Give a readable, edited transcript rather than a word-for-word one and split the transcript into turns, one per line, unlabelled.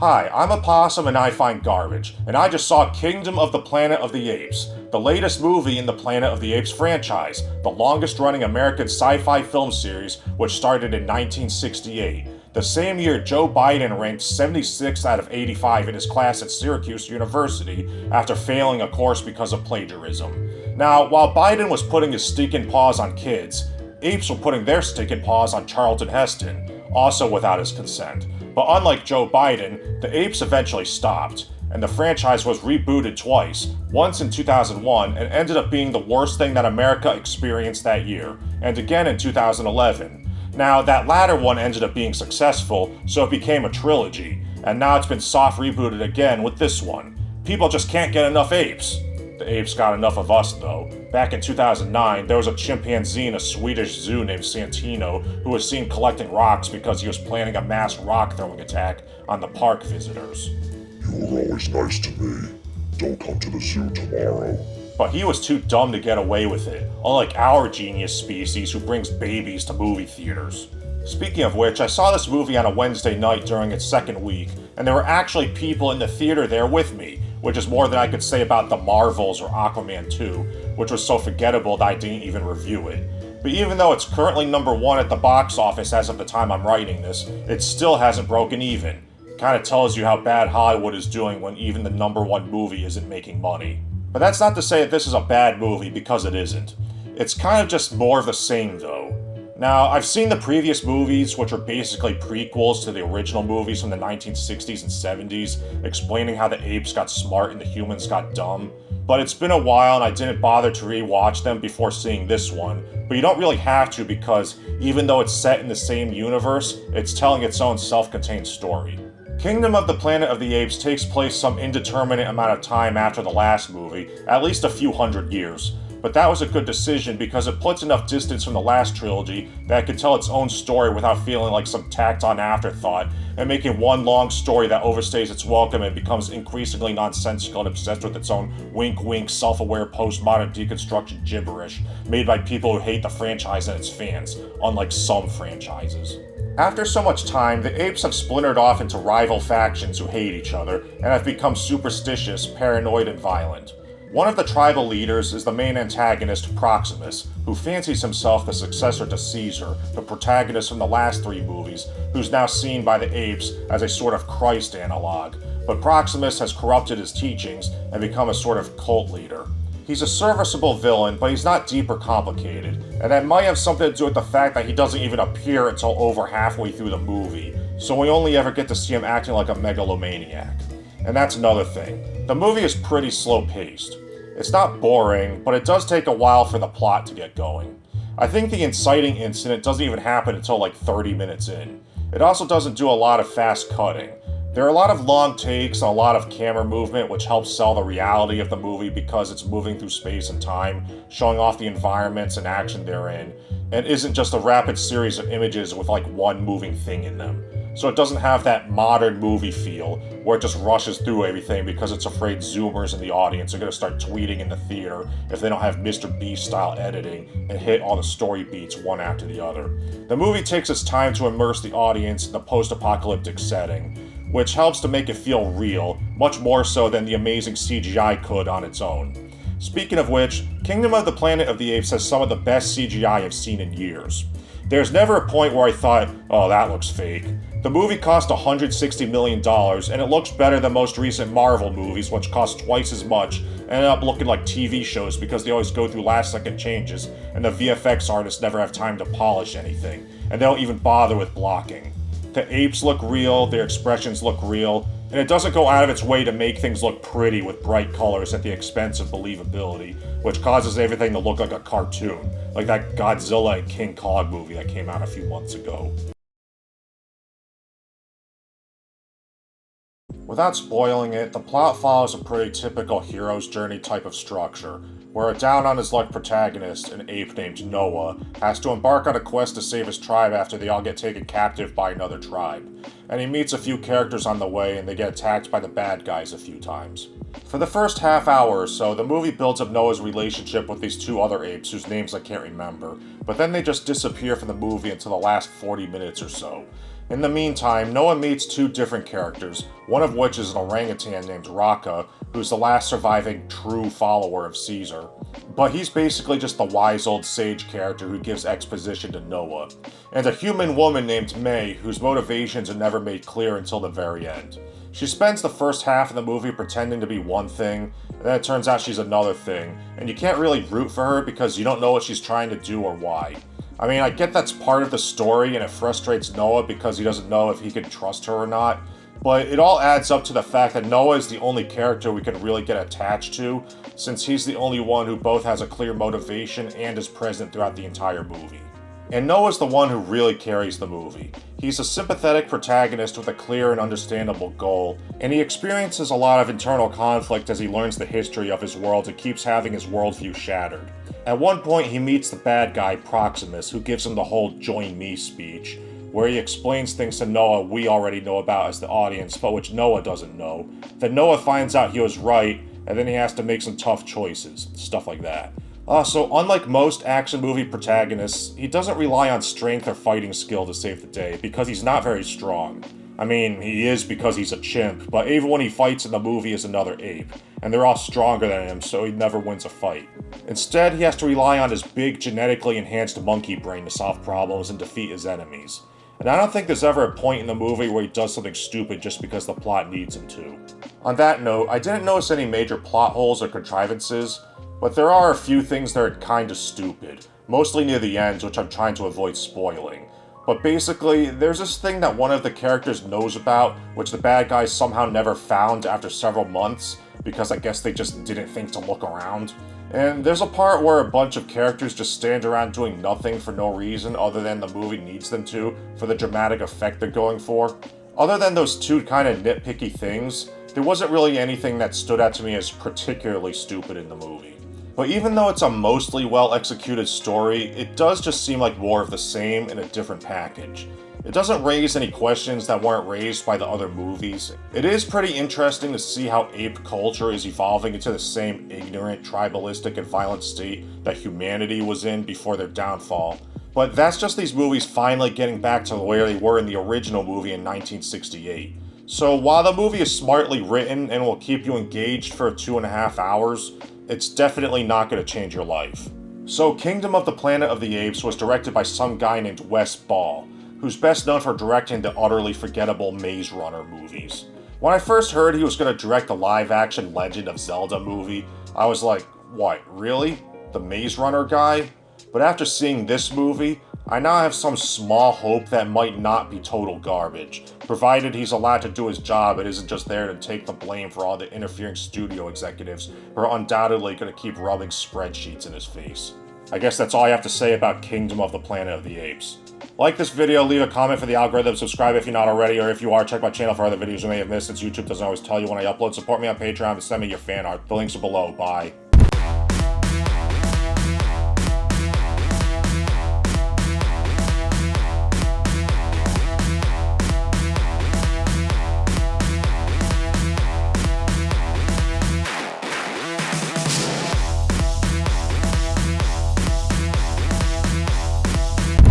Hi, I'm a possum and I find garbage, and I just saw Kingdom of the Planet of the Apes, the latest movie in the Planet of the Apes franchise, the longest-running American sci-fi film series which started in 1968. The same year Joe Biden ranked 76th out of 85 in his class at Syracuse University after failing a course because of plagiarism. Now, while Biden was putting his stinking paws on kids, apes were putting their stinking paws on Charlton Heston, also without his consent. But unlike Joe Biden, the apes eventually stopped, and the franchise was rebooted twice, once in 2001 and ended up being the worst thing that America experienced that year, and again in 2011. Now, that latter one ended up being successful, so it became a trilogy, and now it's been soft rebooted again with this one. People just can't get enough apes. The apes got enough of us, though. Back in 2009, there was a chimpanzee in a Swedish zoo named Santino who was seen collecting rocks because he was planning a mass rock-throwing attack on the park visitors.
You were always nice to me. Don't come to the zoo tomorrow.
But he was too dumb to get away with it, unlike our genius species who brings babies to movie theaters. Speaking of which, I saw this movie on a Wednesday night during its second week, and there were actually people in the theater there with me, which is more than I could say about The Marvels or Aquaman 2, which was so forgettable that I didn't even review it. But even though it's currently number 1 at the box office as of the time I'm writing this, it still hasn't broken even. Kinda tells you how bad Hollywood is doing when even the number 1 movie isn't making money. But that's not to say that this is a bad movie, because it isn't. It's kind of just more of the same, though. Now, I've seen the previous movies, which are basically prequels to the original movies from the 1960s and 70s, explaining how the apes got smart and the humans got dumb. But it's been a while and I didn't bother to rewatch them before seeing this one. But you don't really have to, because even though it's set in the same universe, it's telling its own self-contained story. Kingdom of the Planet of the Apes takes place some indeterminate amount of time after the last movie, at least a few hundred years. But that was a good decision because it puts enough distance from the last trilogy that it can tell its own story without feeling like some tacked-on afterthought, and making one long story that overstays its welcome and becomes increasingly nonsensical and obsessed with its own wink-wink, self-aware, postmodern deconstruction gibberish made by people who hate the franchise and its fans, unlike some franchises. After so much time, the apes have splintered off into rival factions who hate each other and have become superstitious, paranoid, and violent. One of the tribal leaders is the main antagonist, Proximus, who fancies himself the successor to Caesar, the protagonist from the last 3 movies, who's now seen by the apes as a sort of Christ analog. But Proximus has corrupted his teachings and become a sort of cult leader. He's a serviceable villain, but he's not deep or complicated, and that might have something to do with the fact that he doesn't even appear until over halfway through the movie, so we only ever get to see him acting like a megalomaniac. And that's another thing. The movie is pretty slow-paced. It's not boring, but it does take a while for the plot to get going. I think the inciting incident doesn't even happen until like 30 minutes in. It also doesn't do a lot of fast cutting. There are a lot of long takes and a lot of camera movement, which helps sell the reality of the movie because it's moving through space and time, showing off the environments and action therein, and isn't just a rapid series of images with like one moving thing in them. So it doesn't have that modern movie feel, where it just rushes through everything because it's afraid Zoomers in the audience are going to start tweeting in the theater if they don't have Mr. Beast-style editing and hit all the story beats one after the other. The movie takes its time to immerse the audience in the post-apocalyptic setting, which helps to make it feel real, much more so than the amazing CGI could on its own. Speaking of which, Kingdom of the Planet of the Apes has some of the best CGI I've seen in years. There's never a point where I thought, oh, that looks fake. The movie cost $160 million, and it looks better than most recent Marvel movies, which cost twice as much, and end up looking like TV shows because they always go through last-second changes, and the VFX artists never have time to polish anything, and they don't even bother with blocking. The apes look real, their expressions look real, and it doesn't go out of its way to make things look pretty with bright colors at the expense of believability, which causes everything to look like a cartoon, like that Godzilla and King Kong movie that came out a few months ago. Without spoiling it, the plot follows a pretty typical hero's journey type of structure, where a down-on-his-luck protagonist, an ape named Noah, has to embark on a quest to save his tribe after they all get taken captive by another tribe. And he meets a few characters on the way, and they get attacked by the bad guys a few times. For the first half hour or so, the movie builds up Noah's relationship with these 2 other apes whose names I can't remember, but then they just disappear from the movie until the last 40 minutes or so. In the meantime, Noah meets two different characters, one of which is an orangutan named Raka, who's the last surviving true follower of Caesar. But he's basically just the wise old sage character who gives exposition to Noah. And a human woman named May, whose motivations are never made clear until the very end. She spends the first half of the movie pretending to be one thing, and then it turns out she's another thing, and you can't really root for her because you don't know what she's trying to do or why. I mean, I get that's part of the story and it frustrates Noah because he doesn't know if he can trust her or not, but it all adds up to the fact that Noah is the only character we can really get attached to, since he's the only one who both has a clear motivation and is present throughout the entire movie. And Noah's the one who really carries the movie. He's a sympathetic protagonist with a clear and understandable goal, and he experiences a lot of internal conflict as he learns the history of his world and keeps having his worldview shattered. At one point, he meets the bad guy, Proximus, who gives him the whole "join me" speech, where he explains things to Noah we already know about as the audience, but which Noah doesn't know. Then Noah finds out he was right, and then he has to make some tough choices, stuff like that. So unlike most action movie protagonists, he doesn't rely on strength or fighting skill to save the day, because he's not very strong. I mean, he is because he's a chimp, but everyone he fights in the movie is another ape, and they're all stronger than him, so he never wins a fight. Instead, he has to rely on his big, genetically enhanced monkey brain to solve problems and defeat his enemies. And I don't think there's ever a point in the movie where he does something stupid just because the plot needs him to. On that note, I didn't notice any major plot holes or contrivances, but there are a few things that are kinda stupid, mostly near the ends, which I'm trying to avoid spoiling. But basically, there's this thing that one of the characters knows about, which the bad guys somehow never found after several months, because I guess they just didn't think to look around. And there's a part where a bunch of characters just stand around doing nothing for no reason other than the movie needs them to, for the dramatic effect they're going for. Other than those two kinda nitpicky things, there wasn't really anything that stood out to me as particularly stupid in the movie. But even though it's a mostly well-executed story, it does just seem like more of the same in a different package. It doesn't raise any questions that weren't raised by the other movies. It is pretty interesting to see how ape culture is evolving into the same ignorant, tribalistic, and violent state that humanity was in before their downfall. But that's just these movies finally getting back to where they were in the original movie in 1968. So while the movie is smartly written and will keep you engaged for 2.5 hours, it's definitely not going to change your life. So Kingdom of the Planet of the Apes was directed by some guy named Wes Ball, who's best known for directing the utterly forgettable Maze Runner movies. When I first heard he was going to direct the live-action Legend of Zelda movie, I was like, what, really? The Maze Runner guy? But after seeing this movie, I now have some small hope that might not be total garbage, provided he's allowed to do his job and isn't just there to take the blame for all the interfering studio executives who are undoubtedly going to keep rubbing spreadsheets in his face. I guess that's all I have to say about Kingdom of the Planet of the Apes. Like this video, leave a comment for the algorithm, subscribe if you're not already, or if you are, check my channel for other videos you may have missed since YouTube doesn't always tell you when I upload. Support me on Patreon and send me your fan art. The links are below. Bye.